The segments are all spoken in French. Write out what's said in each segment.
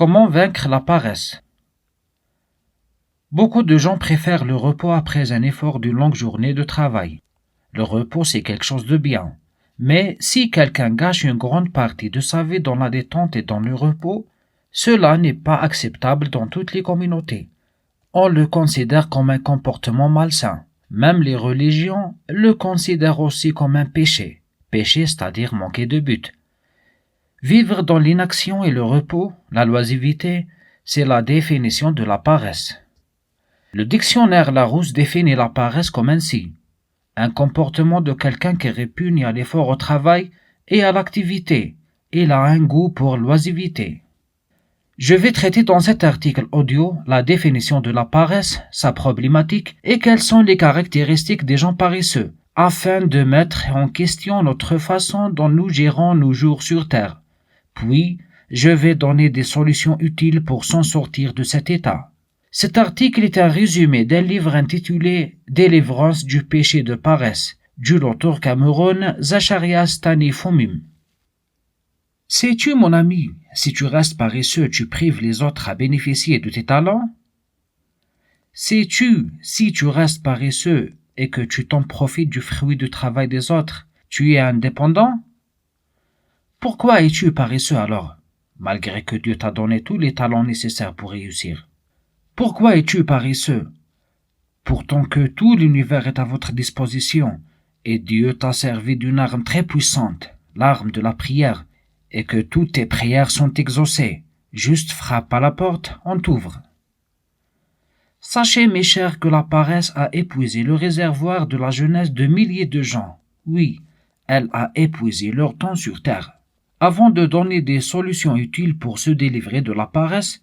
Comment vaincre la paresse? Beaucoup de gens préfèrent le repos après un effort d'une longue journée de travail. Le repos, c'est quelque chose de bien. Mais si quelqu'un gâche une grande partie de sa vie dans la détente et dans le repos, cela n'est pas acceptable dans toutes les communautés. On le considère comme un comportement malsain. Même les religions le considèrent aussi comme un péché. Péché, c'est-à-dire manquer de but. Vivre dans l'inaction et le repos, la loisiveté, c'est la définition de la paresse. Le dictionnaire Larousse définit la paresse comme ainsi: un comportement de quelqu'un qui répugne à l'effort au travail et à l'activité. Il a un goût pour l'oisiveté. Je vais traiter dans cet article audio la définition de la paresse, sa problématique et quelles sont les caractéristiques des gens paresseux, afin de mettre en question notre façon dont nous gérons nos jours sur Terre. Puis, je vais donner des solutions utiles pour s'en sortir de cet état. Cet article est un résumé d'un livre intitulé « Délivrance du péché de paresse » de l'auteur Cameroun Zacharias Tani Fomim. Sais-tu, mon ami, si tu restes paresseux, tu prives les autres à bénéficier de tes talents? Sais-tu, si tu restes paresseux et que tu t'en profites du fruit du travail des autres, tu es indépendant? Pourquoi es-tu paresseux alors, malgré que Dieu t'a donné tous les talents nécessaires pour réussir? Pourquoi es-tu paresseux? Pourtant que tout l'univers est à votre disposition, et Dieu t'a servi d'une arme très puissante, l'arme de la prière, et que toutes tes prières sont exaucées. Juste frappe à la porte, on t'ouvre. Sachez, mes chers, que la paresse a épuisé le réservoir de la jeunesse de milliers de gens. Oui, elle a épuisé leur temps sur terre. Avant de donner des solutions utiles pour se délivrer de la paresse,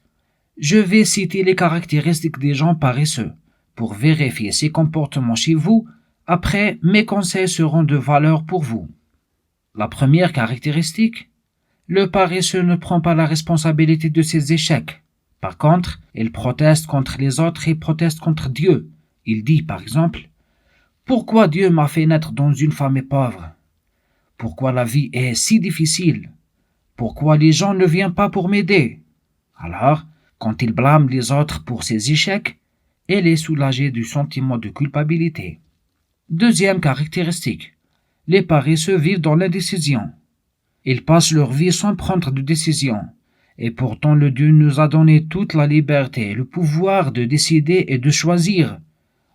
je vais citer les caractéristiques des gens paresseux. Pour vérifier ces comportements chez vous, après, mes conseils seront de valeur pour vous. La première caractéristique: le paresseux ne prend pas la responsabilité de ses échecs. Par contre, il proteste contre les autres et proteste contre Dieu. Il dit, par exemple, « Pourquoi Dieu m'a fait naître dans une famille pauvre? Pourquoi la vie est si difficile? Pourquoi les gens ne viennent pas pour m'aider ?» Alors, quand il blâme les autres pour ses échecs, il est soulagé du sentiment de culpabilité. Deuxième caractéristique: les paresseux vivent dans l'indécision. Ils passent leur vie sans prendre de décision. Et pourtant le Dieu nous a donné toute la liberté et le pouvoir de décider et de choisir.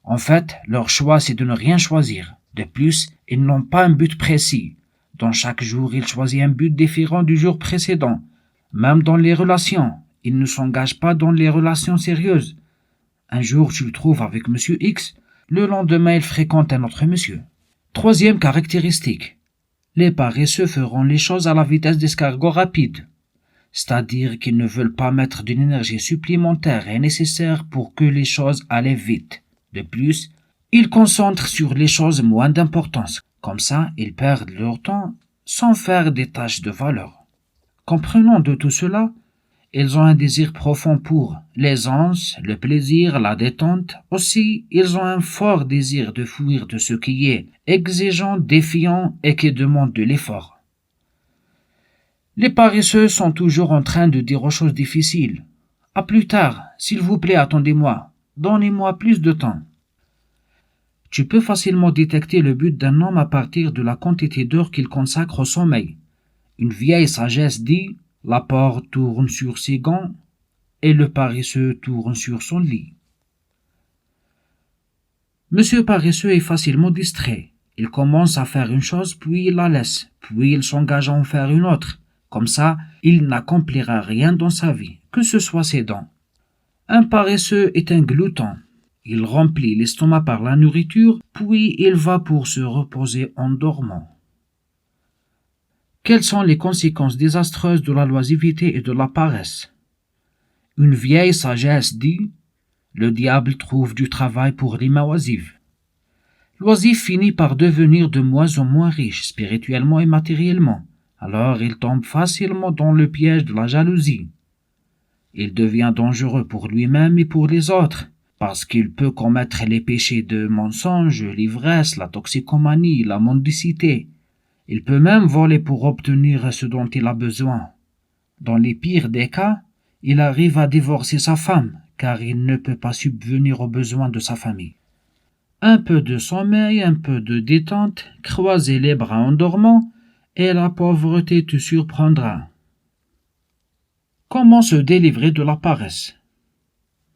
En fait, leur choix, c'est de ne rien choisir. De plus, ils n'ont pas un but précis. Dans chaque jour, ils choisissent un but différent du jour précédent. Même dans les relations, ils ne s'engagent pas dans les relations sérieuses. Un jour, tu le trouves avec monsieur X, le lendemain, il fréquente un autre monsieur. Troisième caractéristique: les paresseux feront les choses à la vitesse d'escargot rapide. C'est-à-dire qu'ils ne veulent pas mettre d'une énergie supplémentaire et nécessaire pour que les choses aillent vite. De plus, ils concentrent sur les choses moins d'importance. Comme ça, ils perdent leur temps sans faire des tâches de valeur. Comprenant de tout cela, ils ont un désir profond pour l'aisance, le plaisir, la détente. Aussi, ils ont un fort désir de fuir de ce qui est exigeant, défiant et qui demande de l'effort. Les paresseux sont toujours en train de dire aux choses difficiles. À plus tard, s'il vous plaît, attendez-moi. Donnez-moi plus de temps. Tu peux facilement détecter le but d'un homme à partir de la quantité d'heures qu'il consacre au sommeil. Une vieille sagesse dit: la porte tourne sur ses gants et le paresseux tourne sur son lit. Monsieur paresseux est facilement distrait. Il commence à faire une chose, puis il la laisse, puis il s'engage à en faire une autre. Comme ça, il n'accomplira rien dans sa vie, que ce soit ses dons. Un paresseux est un glouton. Il remplit l'estomac par la nourriture, puis il va pour se reposer en dormant. Quelles sont les conséquences désastreuses de la loisiveté et de la paresse? Une vieille sagesse dit: le diable trouve du travail pour les oisifs. L'oisif finit par devenir de moins en moins riche, spirituellement et matériellement. Alors il tombe facilement dans le piège de la jalousie. Il devient dangereux pour lui-même et pour les autres, parce qu'il peut commettre les péchés de mensonge, l'ivresse, la toxicomanie, la mendicité. Il peut même voler pour obtenir ce dont il a besoin. Dans les pires des cas, il arrive à divorcer sa femme car il ne peut pas subvenir aux besoins de sa famille. Un peu de sommeil, un peu de détente, croiser les bras en dormant, et la pauvreté te surprendra. Comment se délivrer de la paresse?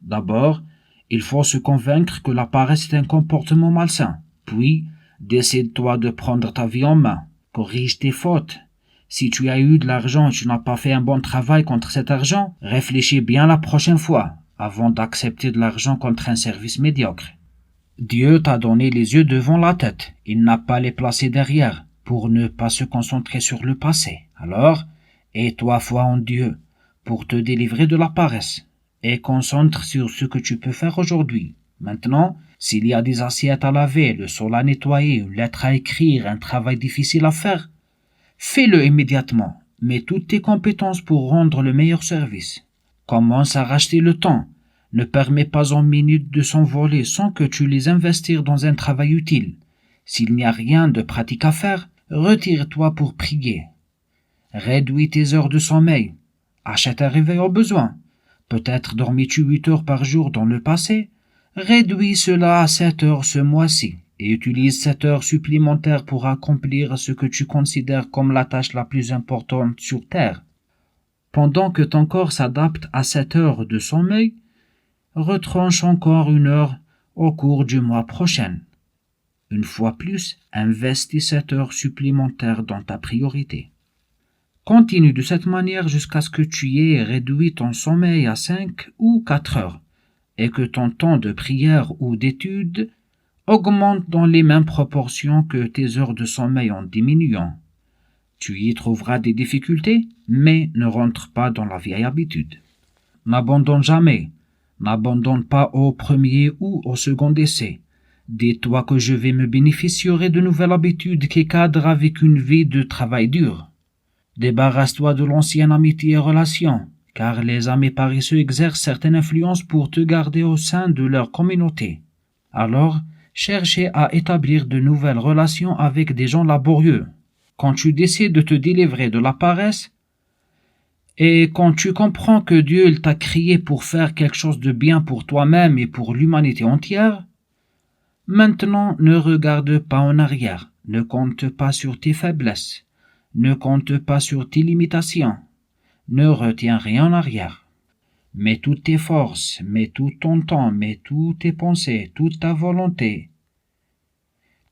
D'abord, il faut se convaincre que la paresse est un comportement malsain. Puis, décide-toi de prendre ta vie en main. Corrige tes fautes. Si tu as eu de l'argent et tu n'as pas fait un bon travail contre cet argent, réfléchis bien la prochaine fois avant d'accepter de l'argent contre un service médiocre. Dieu t'a donné les yeux devant la tête. Il n'a pas les placés derrière pour ne pas se concentrer sur le passé. Alors, aie-toi foi en Dieu pour te délivrer de la paresse et concentre sur ce que tu peux faire aujourd'hui. Maintenant, s'il y a des assiettes à laver, le sol à nettoyer, une lettre à écrire, un travail difficile à faire, fais-le immédiatement. Mets toutes tes compétences pour rendre le meilleur service. Commence à racheter le temps. Ne permets pas en minutes de s'envoler sans que tu les investisses dans un travail utile. S'il n'y a rien de pratique à faire, retire-toi pour prier. Réduis tes heures de sommeil. Achète un réveil au besoin. Peut-être dormis-tu 8 heures par jour dans le passé? Réduis cela à 7 heures ce mois-ci et utilise 7 heures supplémentaires pour accomplir ce que tu considères comme la tâche la plus importante sur Terre. Pendant que ton corps s'adapte à 7 heures de sommeil, retranche encore 1 heure au cours du mois prochain. Une fois plus, investis 7 heures supplémentaires dans ta priorité. Continue de cette manière jusqu'à ce que tu aies réduit ton sommeil à 5 ou 4 heures et que ton temps de prière ou d'étude augmente dans les mêmes proportions que tes heures de sommeil en diminuant. Tu y trouveras des difficultés, mais ne rentre pas dans la vieille habitude. N'abandonne jamais. N'abandonne pas au premier ou au second essai. Dis-toi que je vais me bénéficier de nouvelles habitudes qui cadrent avec une vie de travail dur. Débarrasse-toi de l'ancienne amitié et relation, car les amis paresseux exercent certaines influences pour te garder au sein de leur communauté. Alors, cherchez à établir de nouvelles relations avec des gens laborieux. Quand tu décides de te délivrer de la paresse, et quand tu comprends que Dieu t'a créé pour faire quelque chose de bien pour toi-même et pour l'humanité entière, maintenant ne regarde pas en arrière, ne compte pas sur tes faiblesses, ne compte pas sur tes limitations, ne retiens rien en arrière. Mets toutes tes forces, mets tout ton temps, mets toutes tes pensées, toute ta volonté,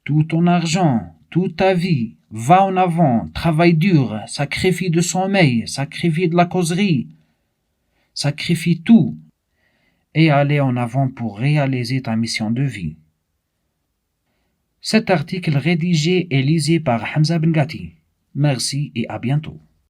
tout ton argent, toute ta vie. Va en avant, travaille dur, sacrifie de sommeil, sacrifie de la causerie, sacrifie tout et allez en avant pour réaliser ta mission de vie. Cet article rédigé et lisé par Hamza Bengati. Merci et à bientôt.